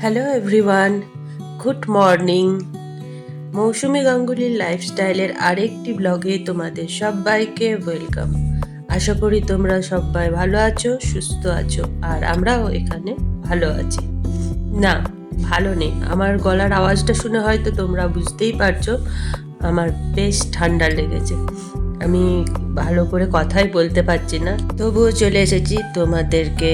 Hello everyone, good morning. Mousumi গাঙ্গুলির লাইফস্টাইলের আরেকটি ব্লগে তোমাদের সবাইকে ওয়েলকাম। আশা করি তোমরা সবাই ভালো আছো, সুস্থ আছো, আর আমরাও এখানে ভালো আছি। না, ভালো নেই। আমার গলার আওয়াজটা শুনে হয়তো তোমরা বুঝতেই পারছো আমার বেশ ঠান্ডা লেগেছে। আমি ভালো করে কথাই বলতে পারছি না, তবুও চলে এসেছি। তোমাদেরকে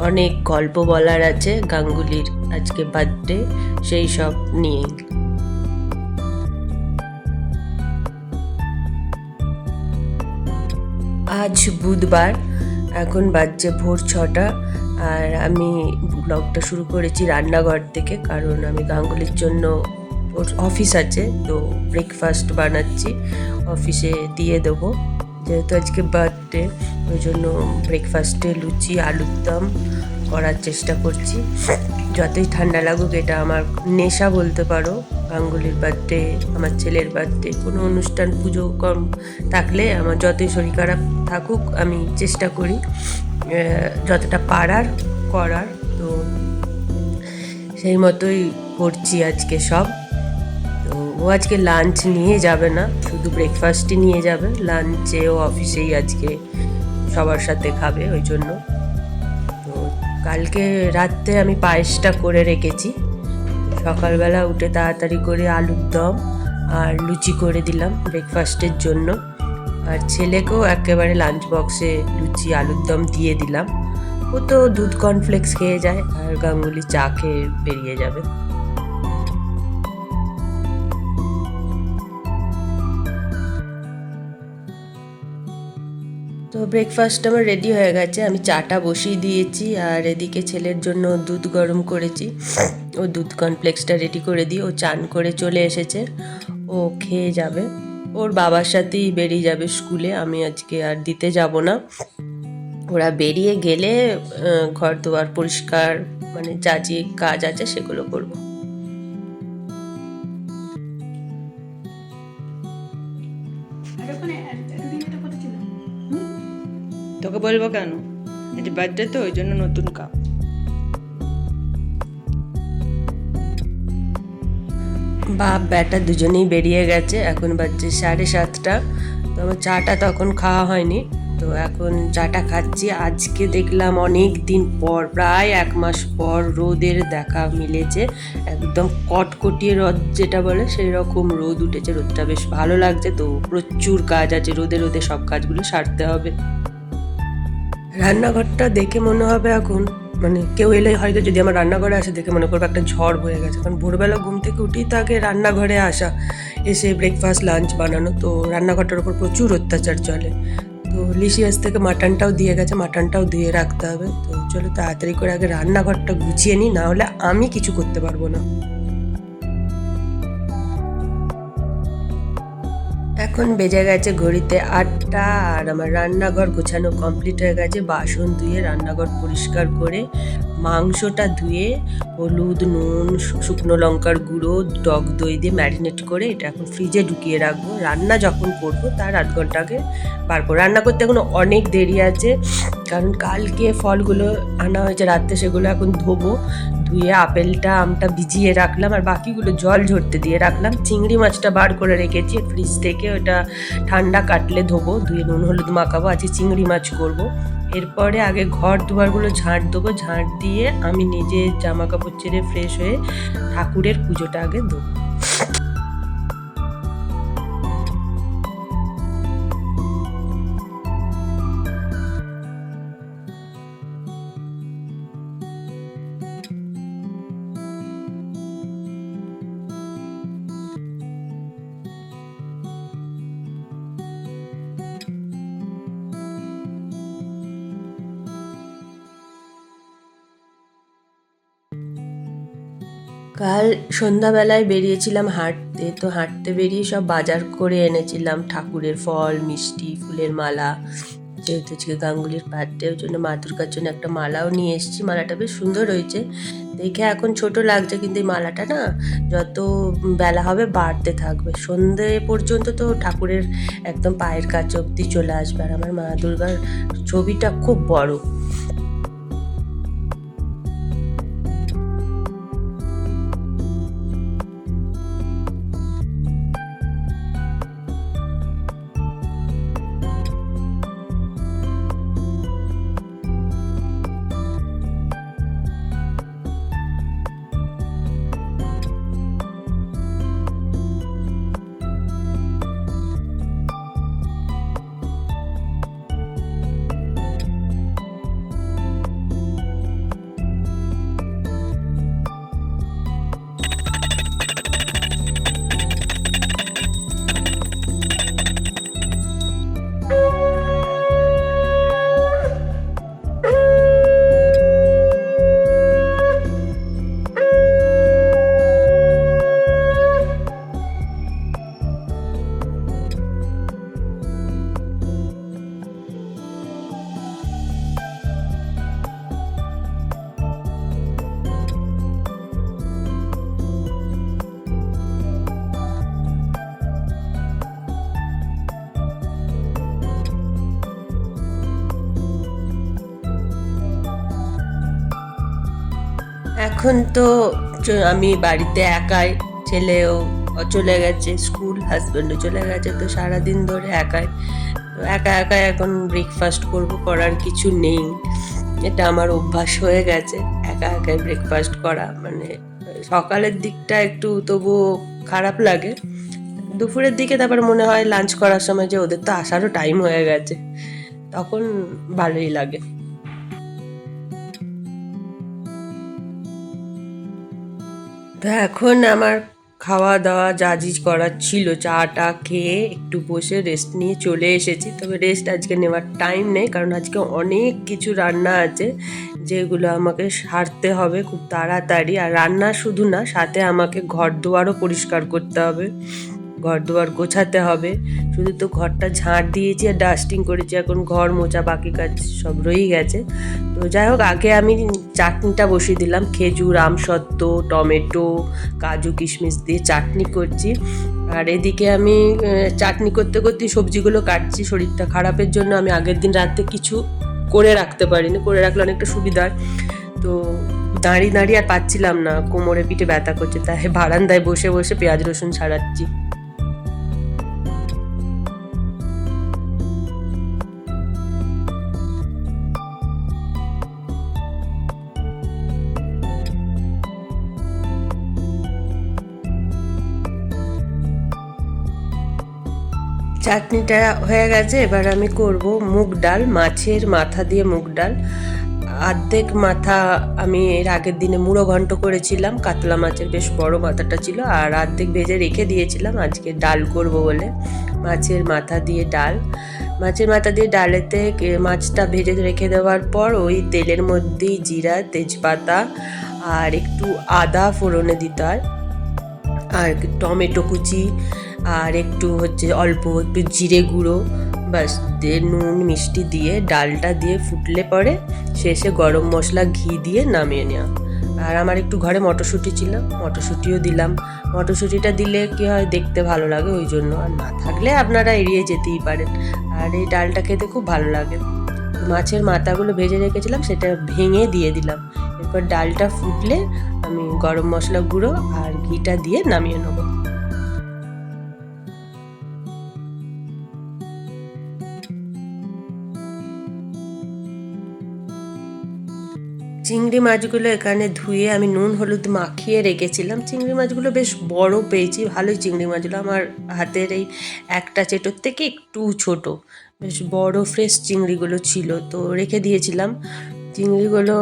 অনেক গল্প বলার আছে গাঙ্গুলির আজকে বার্থডে, সেই সব নিয়ে। আজ বুধবার, এখন বাজছে ভোর 6টা, আর আমি ব্লগটা শুরু করেছি রান্নাঘর থেকে, কারণ আমি গাঙ্গুলির জন্য, ওর অফিস আছে তো ব্রেকফাস্ট বানাচ্ছি, অফিসে দিয়ে দেবো। যেহেতু আজকে বার্থডে, ওই জন্য ব্রেকফাস্টে লুচি আলুর দম করার চেষ্টা করছি। যতই ঠান্ডা লাগুক, এটা আমার নেশা বলতে পারো। গাঙ্গুলির বার্থডে, আমার ছেলের বার্থডে, কোনো অনুষ্ঠান পুজো কর্ম থাকলে আমার যতই শরীর খারাপ থাকুক, আমি চেষ্টা করি যতটা পারার করার। তো সেই মতোই করছি আজকে সব। তো ও আজকে লাঞ্চ নিয়ে যাবে না, শুধু ব্রেকফাস্টই নিয়ে যাবে। লাঞ্চে ও অফিসেই আজকে সবার সাথে খাবে, ওই জন্য। তো কালকে রাত্রে আমি পায়েসটা করে রেখেছি, সকালবেলা উঠে তাড়াতাড়ি করে আলুর দম আর লুচি করে দিলাম ব্রেকফাস্টের জন্য। আর ছেলেকেও একেবারে লাঞ্চ বক্সে লুচি আলুর দম দিয়ে দিলাম। ও তো দুধ কর্নফ্লেক্স খেয়ে যায়, আর গাঙ্গুলি চা খেয়ে বেরিয়ে যাবে। তো ব্রেকফাস্ট আমার রেডি হয়ে গেছে, আমি চাটা বসিয়ে দিয়েছি, আর এদিকে ছেলের জন্য দুধ গরম করেছি। ও দুধ কর্নফ্লেক্সটা রেডি করে দিয়ে ও চান করে চলে এসেছে, ও খেয়ে যাবে। ওর বাবার সাথেই বেরিয়ে যাবে স্কুলে, আমি আজকে আর দিতে যাব না। ওরা বেরিয়ে গেলে ঘর দুয়ার পরিষ্কার, মানে যা যে কাজ আছে সেগুলো করব। তোকে বলবো কেন? এটা বার্থডে তো, ওই জন্য নতুন কাপ। বাপ বেটা দুজনেই বেরিয়ে গেছে, এখন বাজছে 7:30। তো আমার চাটা তখন খাওয়া হয়নি, তো এখন চাটা খাচ্ছি। আজকে দেখলাম অনেক দিন পর, প্রায় 1 মাস পর রোদের দেখা মিলেছে। একদম কটকটিয়ে রোদ যেটা বলে, সেই রকম রোদ উঠেছে। রোদটা বেশ ভালো লাগছে। তো প্রচুর কাজ আছে, রোদে রোদে সব কাজগুলো সারতে হবে। রান্নাঘরটা দেখে মনে হবে এখন, মানে কেউ এলে হয়তো যদি আমার রান্নাঘরে আসে, দেখে মনে করবে একটা ঝড় বয়ে গেছে। কারণ ভোরবেলা ঘুম থেকে উঠেই তো আগে রান্নাঘরে আসা, এসে ব্রেকফাস্ট লাঞ্চ বানানো। তো রান্নাঘরটার উপর প্রচুর অত্যাচার চলে। তো লিসিয়াস থেকে মাটনটাও দিয়ে গেছে, মাটনটাও ধুয়ে রাখতে হবে। তো চলো তাড়াতাড়ি করে আগে রান্নাঘরটা গুছিয়ে নিই, না হলে আমি কিছু করতে পারবো না। এখন বেজে গেছে ঘড়িতে 8টা, আর আমার রান্নাঘর গোছানো কমপ্লিট হয়ে গেছে। বাসন ধুয়ে রান্নাঘর পরিষ্কার করে, মাংসটা ধুয়ে হলুদ নুন শুকনো লঙ্কার গুঁড়ো টক দই দিয়ে ম্যারিনেট করে এটা এখন ফ্রিজে ঢুকিয়ে রাখবো। রান্না যখন করবো তার 8 ঘন্টা আগে বার করবো। রান্না করতে এখনো অনেক দেরি আছে, কারণ কালকে ফলগুলো আনা হয়েছে রাত্রে, সেগুলো এখন ধোবো। ধুয়ে আপেলটা আমটা ভিজিয়ে রাখলাম, আর বাকিগুলো জল ঝরতে দিয়ে রাখলাম। চিংড়ি মাছটা বার করে রেখেছি ফ্রিজ থেকে, ওটা ঠান্ডা কাটলে ধোবো, ধুয়ে নুন হলুদ মাখাবো। আজকে চিংড়ি মাছ করবো। এরপরে আগে ঘর দুয়ারগুলো ঝাঁট দেবো, ঝাঁট দিয়ে আমি নিজে জামা কাপড় ছেড়ে ফ্রেশ হয়ে ঠাকুরের পুজোটা আগে দেবো। কাল সন্ধ্যাবেলায় বেরিয়েছিলাম হাঁটতে, তো হাঁটতে বেরিয়ে সব বাজার করে এনেছিলাম, ঠাকুরের ফল মিষ্টি ফুলের মালা। যেহেতু আজকে গাঙ্গুলির বার্থডে, ওই জন্য মা দুর্গার জন্য একটা মালাও নিয়ে এসেছি। মালাটা বেশ সুন্দর হয়েছে দেখে, এখন ছোট লাগছে, কিন্তু এই মালাটা না যত বেলা হবে বাড়তে থাকবে। সন্ধে পর্যন্ত তো ঠাকুরের একদম পায়ের কাছে অব্দি চলে আসবে। আর আমার মা দুর্গার ছবিটা খুব বড়। এখন তো আমি বাড়িতে একাই, ছেলেও চলে গেছে স্কুল, হাজব্যান্ডও চলে গেছে, তো সারাদিন ধরে একাই, তো একা একাই এখন ব্রেকফাস্ট করব, করার কিছু নেই। এটা আমার অভ্যাস হয়ে গেছে একা একাই ব্রেকফাস্ট করা, মানে সকালের দিকটা একটু তবুও খারাপ লাগে, দুপুরের দিকে তারপর মনে হয় লাঞ্চ করার সময় যে ওদের তো আসারও টাইম হয়ে গেছে, তখন ভালোই লাগে। তো এখন আমার খাওয়া দাওয়া যা যা করার ছিল, চাটা খেয়ে একটু বসে রেস্ট নিয়ে চলে এসেছি। তবে রেস্ট আজকে নেওয়ার টাইম নেই, কারণ আজকে অনেক কিছু রান্না আছে যেগুলো আমাকে সারতে হবে খুব তাড়াতাড়ি। আর রান্না শুধু না, সাথে আমাকে ঘর দুয়ারও পরিষ্কার করতে হবে, ঘর দুয়ার গোছাতে হবে। শুধু তো ঘরটা ঝাঁট দিয়েছি আর ডাস্টিং করেছি, এখন ঘর মোছা বাকি কাজ সব রয়েই গেছে। তো যাই হোক, আগে আমি চাটনিটা বসিয়ে দিলাম, খেজুর, আমসত্ত্ব, টমেটো, কাজু কিশমিশ দিয়ে চাটনি করছি। আর এদিকে আমি চাটনি করতে করতে সবজিগুলো কাটছি। শরীরটা খারাপের জন্য আমি আগের দিন রাতে কিছু করে রাখতে পারিনি, করে রাখলে অনেকটা সুবিধা হয়। তো দাঁড়িয়ে দাঁড়িয়ে আর পাচ্ছিলাম না, কোমরে পিঠে ব্যথা করছে, তাই বারান্দায় বসে বসে পেঁয়াজ রসুন ছাড়াচ্ছি। চাটনিটা হয়ে গেছে, এবার আমি করব মুগ ডাল, মাছের মাথা দিয়ে মুগ ডাল। অর্ধেক মাথা আমি এর আগের দিনে মুড়ো ঘন্ট করেছিলাম, কাতলা মাছের বেশ বড় মাথাটা ছিল, আর অর্ধেক ভেজে রেখে দিয়েছিলাম আজকে ডাল করব বলে। মাছের মাথা দিয়ে ডাল, মাছের মাথা দিয়ে ডালেতে মাছটা ভেজে রেখে দেওয়ার পর ওই তেলের মধ্যেই জিরা, তেজপাতা আর একটু আদা ফোড়নে দিতে হয়, আর টমেটো কুচি, আর একটু অল্প একটু জিরে গুঁড়ো, বাস দিয়ে নুন মিষ্টি দিয়ে ডালটা দিয়ে ফুটলে পরে শেষে গরম মশলা ঘি দিয়ে নামিয়ে নেওয়া। আর আমার একটু ঘরে মটরশুঁটি ছিল, মটরশুঁটিও দিলাম। মটরশুঁটিটা দিলে কি হয়, দেখতে ভালো লাগে, ওই জন্য। আর না থাকলে আপনারা এড়িয়ে যেতেই পারেন। আর এই ডালটা খেতে খুব ভালো লাগে। মাছের মাথাগুলো ভেজে রেখেছিলাম, সেটা ভেঙে দিয়ে দিলাম। এরপর ডালটা ফুটলে আমি গরম মশলা গুঁড়ো আর ঘিটা দিয়ে নামিয়ে নেবো। চিংড়ি মাছগুলো এখানে ধুয়ে আমি নুন হলুদ মাখিয়ে রেখেছিলাম। চিংড়ি মাছগুলো বেশ বড় পেয়েছি, ভালোই চিংড়ি মাছগুলো, আমার হাতের এই একটা চেটোর থেকে একটু ছোট, বেশ বড় ফ্রেশ চিংড়িগুলো ছিল, তো রেখে দিয়েছিলাম। চিংড়িগুলো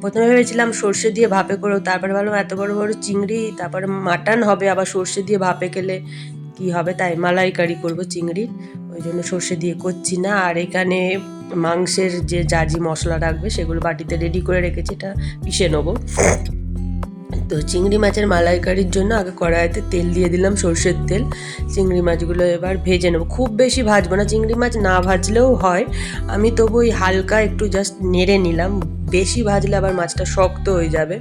প্রথমে ভেবেছিলাম সর্ষে দিয়ে ভাপে করো, তারপরে ভাবলাম এত বড় বড় চিংড়ি, তারপরে মাটন হবে, আবার সর্ষে দিয়ে ভাপে খেলে কি হবে, তাই মালাইকারি করব চিংড়ির, ওই জন্য সর্ষে দিয়ে করছি না। আর এখানে মাংসের যে জাজি মশলা রাখবে সেগুলো বাটিতে রেডি করে রেখেছি, এটা পিষে নেবো। তো চিংড়ি মাছের মালাইকারির জন্য আগে কড়াইতে তেল দিয়ে দিলাম, সর্ষের তেল। চিংড়ি মাছগুলো এবার ভেজে নেবো, খুব বেশি ভাজবো না, চিংড়ি মাছ না ভাজলেও হয়, আমি তবু ওই হালকা একটু জাস্ট নেড়ে নিলাম, বেশি ভাজলে আবার মাছটা শক্ত হয়ে যাবে।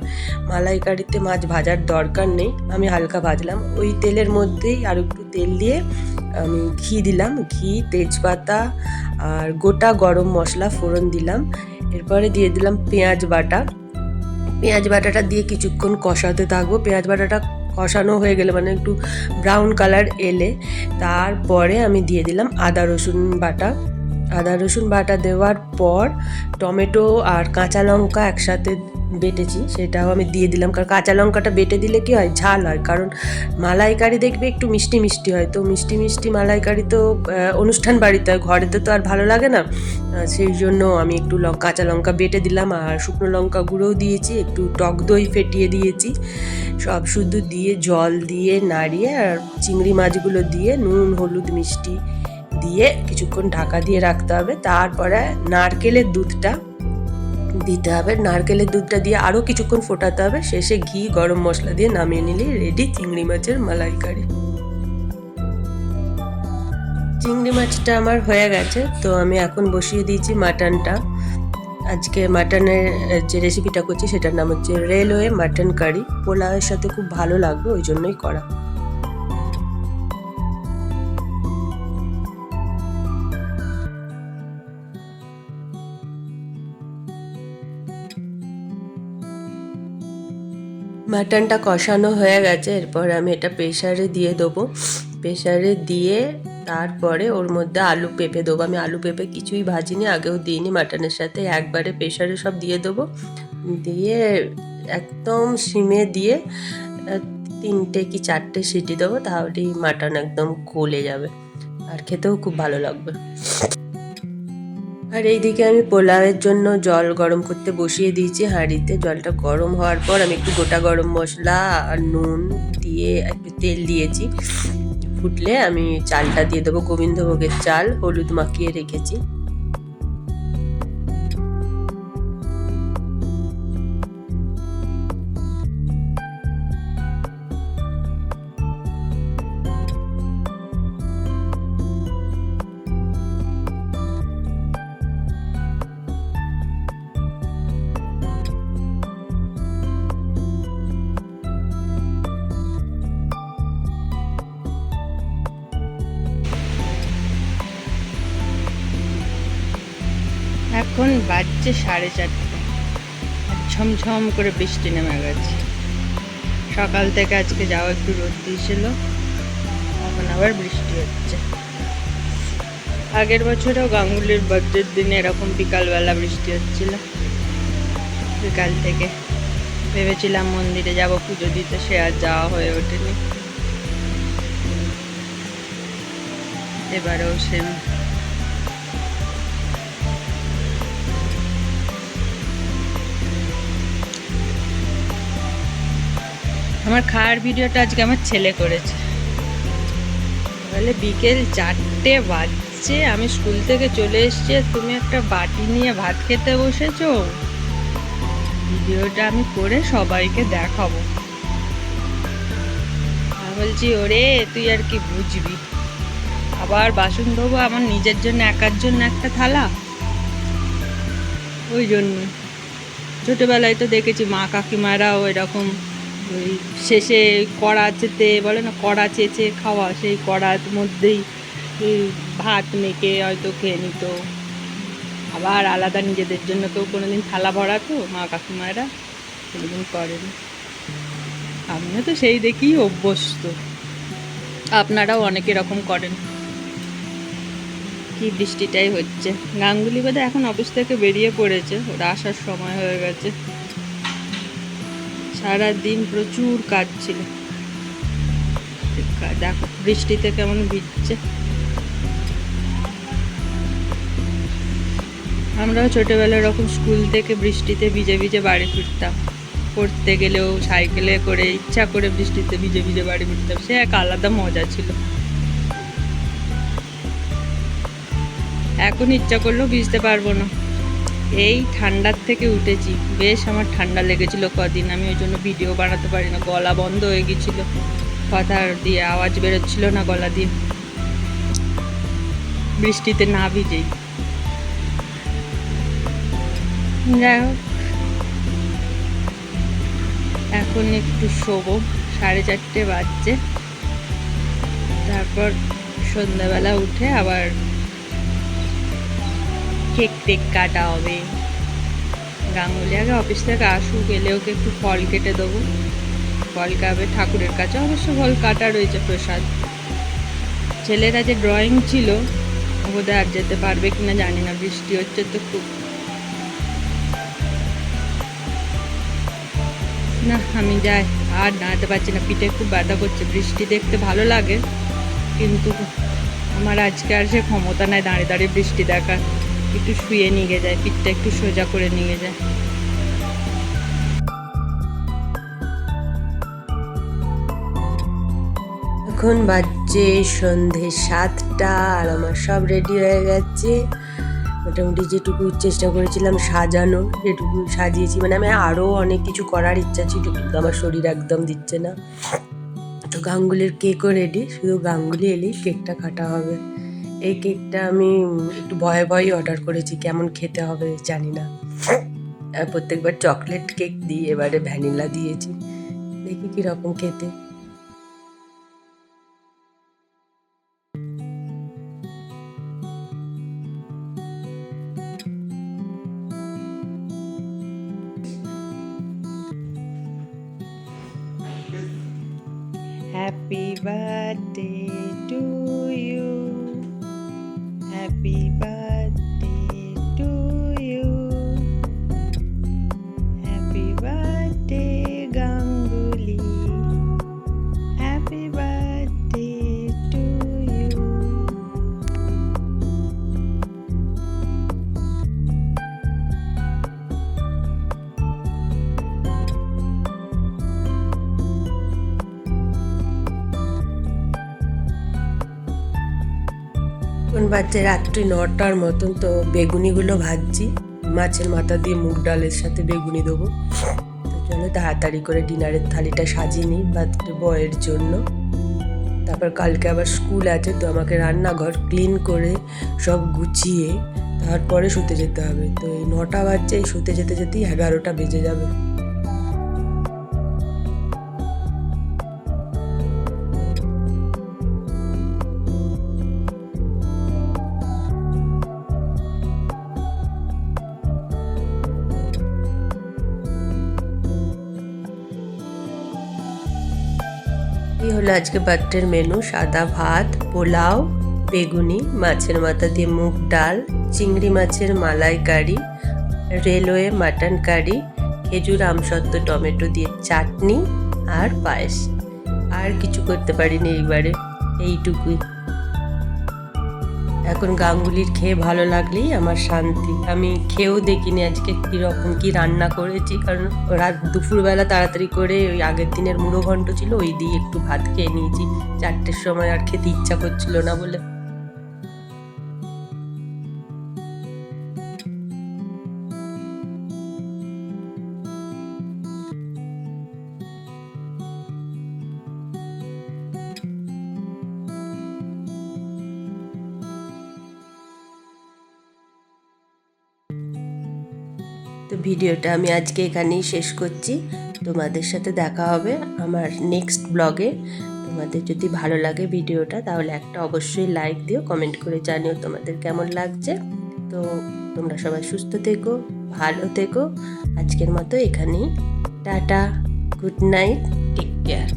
মালাইকারিতে মাছ ভাজার দরকার নেই, আমি হালকা ভাজলাম। ওই তেলের মধ্যেই আর একটু তেল দিয়ে আমি ঘি দিলাম, ঘি, তেজপাতা আর গোটা গরম মশলা ফোড়ন দিলাম। এরপরে দিয়ে দিলাম পেঁয়াজ বাটা। পেঁয়াজ বাটাটা দিয়ে কিছুক্ষণ কষাতে থাকবো। পেঁয়াজ বাটাটা কষানো হয়ে গেলে, মানে একটু ব্রাউন কালার এলে, তারপরে আমি দিয়ে দিলাম আদা রসুন বাটা। আদা রসুন বাটা দেওয়ার পর টমেটো আর কাঁচা লঙ্কা একসাথে বেটেছি সেটাও আমি দিয়ে দিলাম, কারণ কাঁচা লঙ্কাটা বেটে দিলে কি হয়, ঝাল হয়, কারণ মালাইকারি দেখবে একটু মিষ্টি মিষ্টি হয়, তো মিষ্টি মিষ্টি মালাইকারি তো অনুষ্ঠান বাড়িতে হয়, ঘরেতে তো আর ভালো লাগে না, সেই জন্য আমি একটু কাঁচা লঙ্কা বেটে দিলাম, আর শুকনো লঙ্কা গুঁড়োও দিয়েছি, একটু টক দই ফেটিয়ে দিয়েছি, সব শুধু দিয়ে জল দিয়ে নাড়িয়ে আর চিংড়ি মাছগুলো দিয়ে নুন হলুদ মিষ্টি দিয়ে কিছুক্ষণ ঢাকা দিয়ে রাখতে হবে। তারপরে নারকেলের দুধটা দিতে হবে, নারকেলের দুধটা দিয়ে আরও কিছুক্ষণ ফোটাতে হবে, শেষে ঘি গরম মশলা দিয়ে নামিয়ে নিলেই রেডি চিংড়ি মাছের মালাইকারি। চিংড়ি মাছটা আমার হয়ে গেছে, তো আমি এখন বসিয়ে দিয়েছি মাটনটা। আজকে মাটনের যে রেসিপিটা করছি সেটার নাম হচ্ছে রেলওয়ে মাটন কারি, পোলাওয়ের সাথে খুব ভালো লাগবে, ওই জন্যই করা। মাটনটা কষানো হয়ে গেছে, এরপর আমি এটা প্রেশারে দিয়ে দেবো। প্রেশারে দিয়ে তারপরে ওর মধ্যে আলু পেঁপে দেবো। আমি আলু পেঁপে কিছুই ভাজিনি, আগেও দিইনি, মাটনের সাথে একবারে প্রেশারে সব দিয়ে দেবো। দিয়ে একদম সিমে দিয়ে 3টে কি 4টে সিটি দেবো, তাহলেই মাটন একদম গলে যাবে আর খেতেও খুব ভালো লাগবে। আর এইদিকে আমি পোলাওয়ের জন্য জল গরম করতে বসিয়ে দিয়েছি হাঁড়িতে। জলটা গরম হওয়ার পর আমি একটু গোটা গরম মশলা আর নুন দিয়ে একটু তেল দিয়েছি। ফুটলে আমি চালটা দিয়ে দেবো, গোবিন্দভোগের চাল, হলুদ মাখিয়ে রেখেছি। এখন বাজছে 4:30, ঝমঝম করে বৃষ্টি নেমে গেছে। সকাল থেকে আজকে যাওয়া একটু রোদ দিয়েছিল, এখন আবার বৃষ্টি হচ্ছে। আগের বছরেও গাঙ্গুলির বার্থডের দিনে এরকম বিকালবেলা বৃষ্টি হচ্ছিল। বিকাল থেকে ভেবেছিলাম মন্দিরে যাব পুজো দিতে, সে আর যাওয়া হয়ে ওঠেনি। এবারেও সেম। আমার খাওয়ার ভিডিওটা আজকে আমার ছেলে করেছে। বলে বিকেল 4টে বাজছে, আমি স্কুল থেকে চলে এসেছি, তুমি একটা বাটি নিয়ে ভাত খেতে বসেছো। ভিডিওটা আমি করে সবাইকে দেখাবো। আমি বলছি ওরে তুই আর কি বুঝবি, আবার বাসন ধোবো আমার নিজের জন্য, একার জন্য একটা থালা। ওই জন্য ছোটোবেলায় তো দেখেছি মা কাকিমারাও এরকম ওই শেষে কড়া চেতে, বলে না কড়া চেঁচে খাওয়া, সেই কড়ার মধ্যেই ভাত মেখে হয়তো খেয়ে নিত। আবার আলাদা নিজেদের জন্য কেউ কোনোদিন থালা ভরাতো, মা কাকিমারা কোনোদিন করেনি। আমিও তো সেই দেখেই অভ্যস্ত, আপনারাও অনেক এরকম করেন। কি বৃষ্টিটাই হচ্ছে। গাঙ্গুলি বোধহয় এখন অফিস থেকে বেরিয়ে পড়েছে, ওরা আসার সময় হয়ে গেছে। সারাদিন প্রচুর কাজ ছিল। দেখো বৃষ্টিতে কেমন ভিজছে। আমরাও ছোটোবেলায় এরকম স্কুল থেকে বৃষ্টিতে ভিজে ভিজে বাড়ি ফিরতাম। পড়তে গেলেও সাইকেলে করে ইচ্ছা করে বৃষ্টিতে ভিজে ভিজে বাড়ি ফিরতাম, সে এক আলাদা মজা ছিল। এখন ইচ্ছা করলেও ভিজতে পারবো না। এই ঠান্ডার থেকে উঠেছি, বেশ আমার ঠান্ডা লেগেছিল কদিন, আমি ওই জন্য ভিডিও বানাতে পারি না, গলা বন্ধ হয়ে গেছিল, কথা দিয়ে আওয়াজ বেরোচ্ছিল না গলা দিয়ে, বৃষ্টিতে না ভিজেই। যাই হোক, এখন একটু শোবো, 4:30 বাজছে। তারপর সন্ধ্যাবেলা উঠে আবার কেক টেক কাটা হবে। গাঙ্গুলি আগে অফিস থেকে আসুক, এলে ওকে একটু ফল কেটে দেবো। ফল খাবে, ঠাকুরের কাছে অবশ্য ফল কাটা রয়েছে প্রসাদ। ছেলেরা যে ড্রয়িং ছিল, বোধহয় আর যেতে পারবে কিনা জানি না, বৃষ্টি হচ্ছে তো খুব। না আমি যাই, আর দাঁড়াতে পারছি না, পিঠে খুব ব্যথা করছে। বৃষ্টি দেখতে ভালো লাগে, কিন্তু আমার আজকে আর সে ক্ষমতা নাই দাঁড়িয়ে দাঁড়িয়ে বৃষ্টি দেখার। একটু শুয়ে নিয়ে যায়, পিঠটা একটু সোজা করে নিয়ে যায়। এখন বাজছে সন্ধে 7টা আর আমার সব রেডি হয়ে গেছে। মোটামুটি যেটুকু চেষ্টা করেছিলাম সাজানোর সেটুকু সাজিয়েছি। মানে আমি আরও অনেক কিছু করার ইচ্ছা ছিল, কিন্তু আমার শরীর একদম দিচ্ছে না। তো গাঙ্গুলির কেকও রেডি, শুধু গাঙ্গুলি এলেই কেকটা কাটা হবে। এই কেকটা আমি একটু ভয়ে ভয়ে অর্ডার করেছি, কেমন খেতে হবে জানি না। প্রত্যেকবার চকলেট কেক দিই, এবারে ভ্যানিলা দিয়েছি, দেখি কীরকম খেতে। Happy birthday to you, happy birthday to you, happy birthday Ganguly, happy birthday to you. এখন বাজছে রাত্রি 9টার মতন, তো বেগুনিগুলো ভাজছি। মাছের মাথা দিয়ে মুগ ডালের সাথে বেগুনি দেবো। তো চলো তাড়াতাড়ি করে ডিনারের থালিটা সাজিয়ে নিই বার্থডে বয়ের জন্য। তারপর কালকে আবার স্কুল আছে, তো আমাকে রান্নাঘর ক্লিন করে সব গুছিয়ে তারপরে শুতে যেতে হবে। তো এই 9টা বাজছে, এই শুতে যেতে যেতেই 11টা বেজে যাবে। এই হলো আজকে বার্থডের মেনু: সাদা ভাত, পোলাও, বেগুনি, মাছের মাথা দিয়ে মুগ ডাল, চিংড়ি মাছের মালাইকারি, রেলওয়ে মাটন কারি, খেজুর আমসত্ত্ব টমেটো দিয়ে চাটনি আর পায়েস। আর কিছু করতে পারিনি এইবারে, এইটুকুই। এখন গাঙ্গুলির খেয়ে ভালো লাগলেই আমার শান্তি। আমি খেয়েও দেখিনি আজকে কীরকম কী রান্না করেছি, কারণ রাত দুপুরবেলা তাড়াতাড়ি করে ওই আগের দিনের মুড়ো ঘন্ট ছিল, ওই দিয়ে একটু ভাত খেয়ে নিয়েছি 4টের সময়, আর খেতে ইচ্ছা করছিল না বলে। তো ভিডিওটা আমি আজকে এখানেই শেষ করছি। তোমাদের সাথে দেখা হবে আমার নেক্সট ব্লগে। তোমাদের যদি ভালো লাগে ভিডিওটা, তাহলে একটা অবশ্যই লাইক দিও, কমেন্ট করে জানিও তোমাদের কেমন লাগছে। তো তোমরা সবাই সুস্থ থেকো, ভালো থেকো। আজকের মতো এখানেই tata, good night, take care.